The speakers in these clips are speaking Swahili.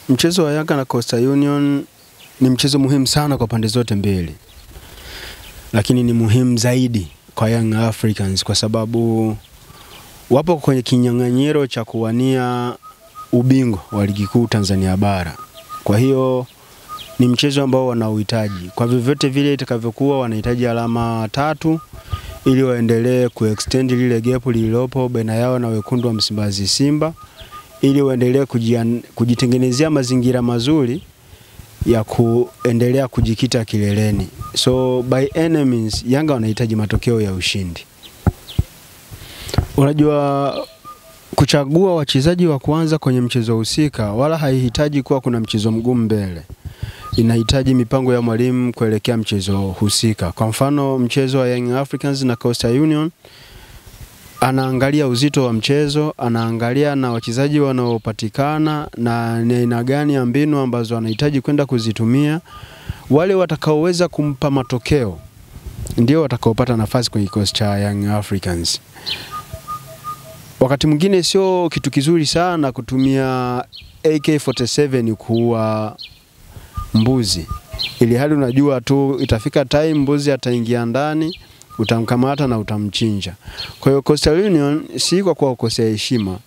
Mchezo wa Yanga na Coastal Union ni mchezo muhimu sana kwa pande zote mbili. Lakini ni muhimu zaidi kwa Young Africans kwa sababu wapo kwenye kinyang'anyiro cha kuwania ubingwa wa ligi kuu Tanzania bara. Kwa hiyo ni mchezo ambao wanauhitaji. Kwa vyovyote vile itakavyokuwa wanahitaji alama 3 ili waendelee kuextend lile gap lililopo baina yao na wekundu wa Msimbazi Simba, ili waendelee kujitengenezea mazingira mazuri ya kuendelea kujikita kileleni. So by any means Yanga wanahitaji matokeo ya ushindi. Unajua, kuchagua wachezaji wa kwanza kwenye mchezo husika wala haihitaji kuwa kuna mchezo mgumu mbele. Inahitaji mipango ya mwalimu kuelekea mchezo husika. Kwa mfano mchezo wa Young Africans na Coastal Union, anaangalia uzito wa mchezo, anaangalia na wachezaji wanaopatikana na ni aina gani ya mbinu ambazo anahitaji kwenda kuzitumia. Wale watakaoweza kumpa matokeo ndio watakaopata nafasi kwenye kikosi cha Young Africans. Wakati mwingine sio kitu kizuri sana kutumia AK47 kuua mbuzi, ili hali unajua tu itafika time mbuzi ataingia ndani, utamkamata na utamchinja. Kwa hiyo Coastal Union si kwa kukosea heshima.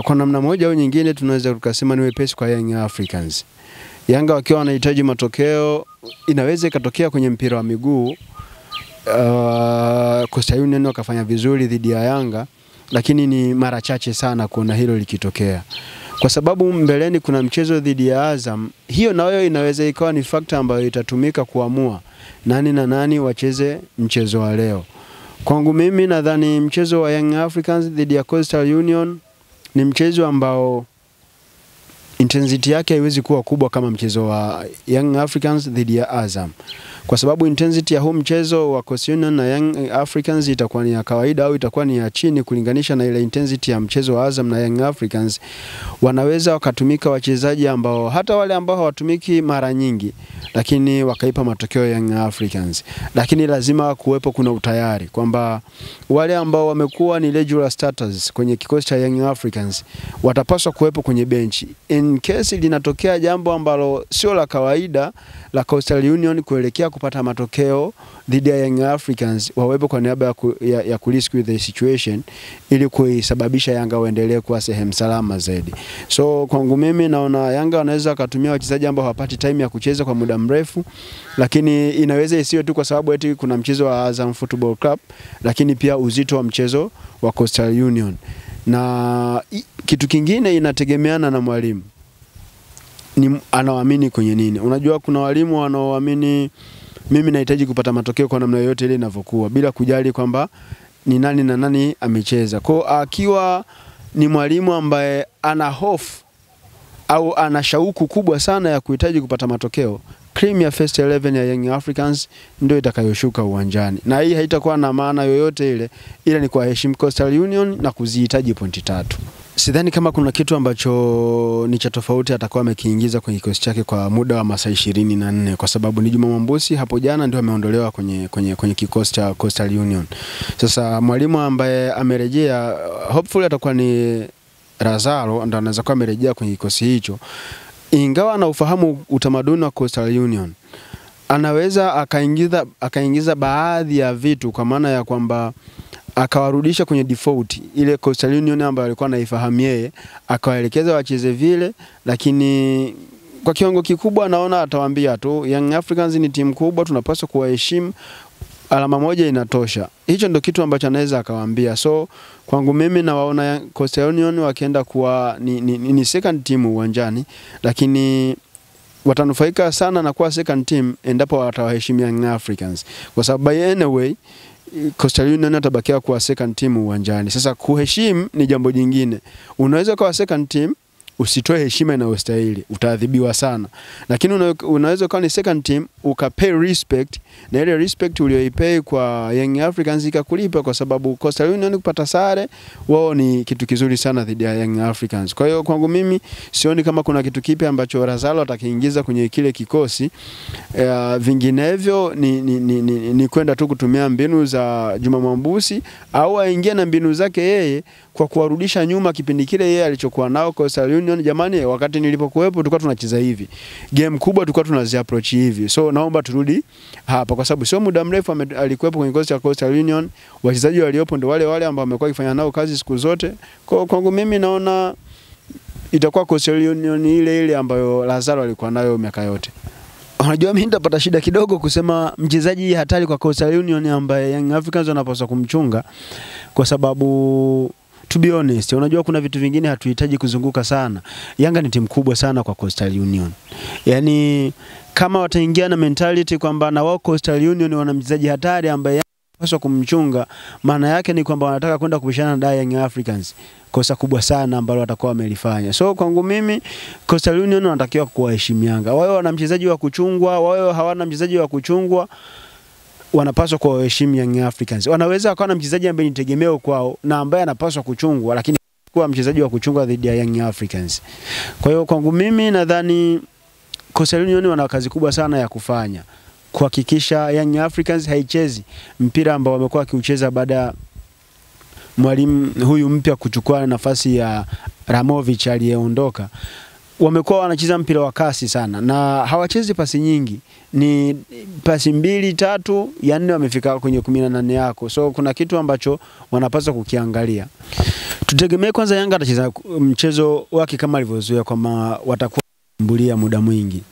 Kwa namna moja au nyingine tunaweza tukasema ni wepesi kwa Young Africans. Yanga wakiwa wanahitaji matokeo, inaweza ikatokea kwenye mpira wa miguu Coastal Union wakafanya vizuri dhidi ya Yanga, lakini ni mara chache sana kuona hilo likitokea. Kwa sababu mbeleni kuna mchezo dhidi ya Azam, hiyo nayo inaweza ikawa ni factor ambayo itatumika kuamua nani na nani wacheze mchezo wa leo. Kwangu mimi nadhani mchezo wa Young Africans dhidi ya Coastal Union ni mchezo ambao intensity yake haiwezi kuwa kubwa kama mchezo wa Young Africans dhidi ya Azam. Kwa sababu intensity ya huu mchezo wa Coastal Union na Young Africans itakuwa ni ya kawaida au itakuwa ni ya chini kulinganisha na ile intensity ya mchezo wa Azam na Young Africans. Wanaweza wakatumika wachezaji ambao hata wale ambao hawatumiki mara nyingi, lakini wakaipa matokeo Young Africans. Lakini lazima kuwepo kuna utayari kwamba wale ambao wamekuwa ni regular starters kwenye kikosi cha Young Africans watapaswa kuwepo kwenye benchi in case linatokea jambo ambalo sio la kawaida la Coastal Union kuelekea kupata matokeo dhidi ya Young Africans, wawepo kwa niaba ya kurescue the situation ili kuisababisha Yanga waendelee kuwa sehemu salama zaidi. So kwangu mimi naona Yanga wanaweza kutumia wachezaji ambao hawapati time ya kucheza kwa muda mrefu, lakini inaweza isiwe tu kwa sababu eti kuna mchezo wa Azam Football Club, lakini pia uzito wa mchezo wa Coastal Union. Na kitu kingine inategemeana na mwalimu, ni anaamini kwenye nini. Unajua kuna walimu wanaoamini mimi nahitaji kupata matokeo kwa namna yoyote ile inavyokuwa, bila kujali kwamba ni nani na nani amecheza. Kwa akiwa ni mwalimu ambaye ana hofu au ana shauku kubwa sana ya kuhitaji kupata matokeo, cream ya first 11 ya Young Africans ndio itakayoshuka uwanjani. Na hii haitakuwa na maana yoyote ile, ila ni kwa heshima Coastal Union na kuzihitaji pointi 3. Sidhani kama kuna kitu ambacho ni cha tofauti atakuwa amekiingiza kwenye kikosi chake kwa muda wa masaa 24, kwa sababu ni Juma Mwambusi hapo jana ndio ameondolewa kwenye kikosi cha Coastal Union. Sasa mwalimu ambaye amerejea hopefully atakuwa ni Razalo, ndio anaweza kuwa amerejea kwenye kikosi hicho. Ingawa na ufahamu utamaduni wa Coastal Union, anaweza akaingiza baadhi ya vitu kwa maana ya kwamba akawarudisha kwenye default ile Coastal Union ambayo alikuwa anaifahamu yeye, akawaelekeza wacheze vile, lakini kwa kiwango kikubwa naona atawaambia tu Young Africans ni timu kubwa, tunapaswa kuwaheshimu, alama moja inatosha. Hicho ndio kitu ambacho anaweza akawaambia. So kwangu mimi nawaona Coastal Union wakienda kuwa ni second team uwanjani, lakini watanufaika sana na kuwa second team endapo watawaheshimu Young Africans, kwa sababu by anyway Coastal Union atabakia kuwa second team uwanjani. Sasa kuheshimu ni jambo jingine. Unaweza kuwa second team usitoe heshima inayostahili, utaadhibiwa sana. Lakini unaweza kuwa ni second team ukapay respect, na ile respect uliyoipay kwa Young Africans ikakulipa, kwa sababu Coastal Union kupata sare wao ni kitu kizuri sana dhidi ya Young Africans. Kwa hiyo kwangu mimi sioni kama kuna kitu kipi ambacho Razalo atakiingiza kwenye kile kikosi. Vinginevyo ni kwenda tu kutumia mbinu za Juma Mwambusi au aingie na mbinu zake yeye kwa kuwarudisha nyuma kipindi kile yeye alichokuwa nao Coastal Union. Jamani, wakati nilipokuwepo tulikuwa tunacheza hivi, game kubwa tulikuwa tunazi approach hivi, so naomba turudi hapa, kwa sababu sio muda mrefu alikuwepo kwenye kikosi cha Coastal Union. Wachezaji waliopo ndio wale wale ambao wamekuwa kufanya nao kazi siku zote. Kwangu mimi naona itakuwa Coastal Union ile ile ambayo Lazaro alikuwa nayo miaka yote. Unajua mimi nitapata shida kidogo kusema mchezaji hatari kwa Coastal Union ambaye Young Africans wanapaswa kumchunga, kwa sababu to be honest, unajua kuna vitu vingine hatuhitaji kuzunguka sana. Yanga ni timu kubwa sana kwa Coastal Union. Yaani kama wataingia na mentality kwamba na wao Coastal Union wana mchezaji hatari ambaye wanapaswa kumchunga, maana yake ni kwamba wanataka kwenda kupishana na Young Africans. Kosa kubwa sana ambalo watakuwa wamelifanya. So kwangu mimi Coastal Union wanatakiwa kuwaheshimu Yanga. Wao wana mchezaji wa kuchungwa, wao hawana mchezaji wa kuchungwa, wanapaswa kuwaheshimu Young Africans. Wanaweza kuwa na mchezaji ambaye ni tegemeo kwao na ambaye anapaswa kuchungwa, lakini kuwa mchezaji wa kuchungwa dhidi ya Young Africans. Kwa hiyo kwangu mimi nadhani Coastal Union wana kazi kubwa sana ya kufanya kuhakikisha Young Africans haichezi mpira ambao wamekuwa wakiucheza baada mwalimu huyu mpya kuchukua nafasi ya Ramovic aliyeondoka. Wamekuwa wanacheza mpira wa kasi sana na hawachezi pasi nyingi, ni pasi 2 3, ya 4 wamefika kwenye 18 yako. So kuna kitu ambacho wanapaswa kukiangalia. Tutegemee kwanza Yanga atacheza mchezo wake kama alivyozoea, kwamba watakuwa mbulia muda mwingi,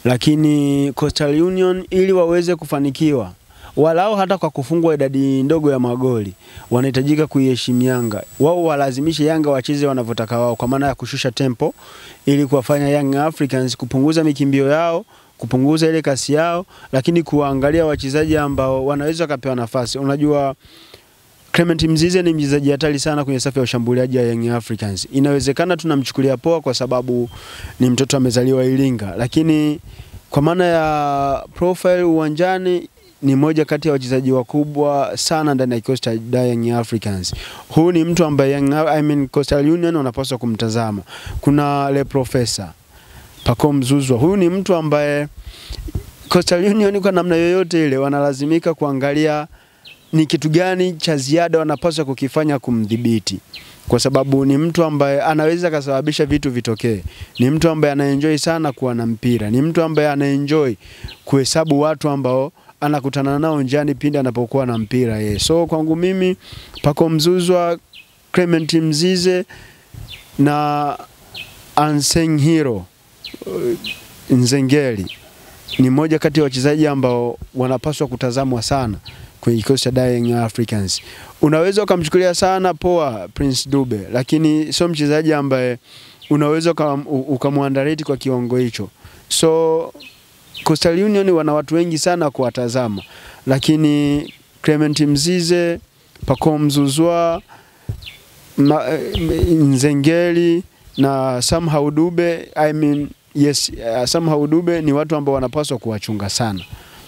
lakini Coastal Union ili waweze kufanikiwa walao hata kwa kufungwa idadi ndogo ya magoli, wanahitajika kuiheshimu Yanga. Wao walazimishe Yanga wacheze wanavyotaka wao, kwa maana ya kushusha tempo ili kuwafanya Young Africans kupunguza mikimbio yao, kupunguza ile kasi yao, lakini kuangalia wachezaji ambao wanaweza kupewa nafasi. Unajua Clement Mzize ni mchezaji hatari sana kwenye safu ya ushambuliaji ya Young Africans. Inawezekana tunamchukulia poa kwa sababu ni mtoto amezaliwa Iringa, lakini kwa maana ya profile uwanjani ni moja kati ya wachezaji wakubwa sana ndani ya kikosi cha Young Africans. Huu ni mtu ambaye Coastal Union wanapaswa kumtazama. Kuna Le Professor Pacome Zouzoua. Huyu ni mtu ambaye Coastal Union kwa namna yoyote ile wanalazimika kuangalia ni kitu gani cha ziada wanapaswa kukifanya kumdhibiti, kwa sababu ni mtu ambaye anaweza kusababisha vitu vitokee. Ni mtu ambaye anaenjoy sana kuwa na mpira. Ni mtu ambaye anaenjoy kuhesabu watu ambao anakutana nao njiani pindi anapokuwa na mpira yeye. So kwangu mimi Pacome Zouzoua, Clement Mzize na Unsung Hero Nzengeli ni moja kati ya wachezaji ambao wanapaswa kutazamwa sana kwenye kikosi cha Young Africans. Unaweza ukamchukulia sana poa Prince Dube, lakini sio mchezaji ambaye unaweza ukamwandareti kwa kiwango hicho. So Coastal Union wana watu wengi sana kuwatazama, lakini Clement Mzize, Pacome Zouzoua, Nzengeli na Somehow Dube, Somehow Dube ni watu ambao wanapaswa kuwachunga sana.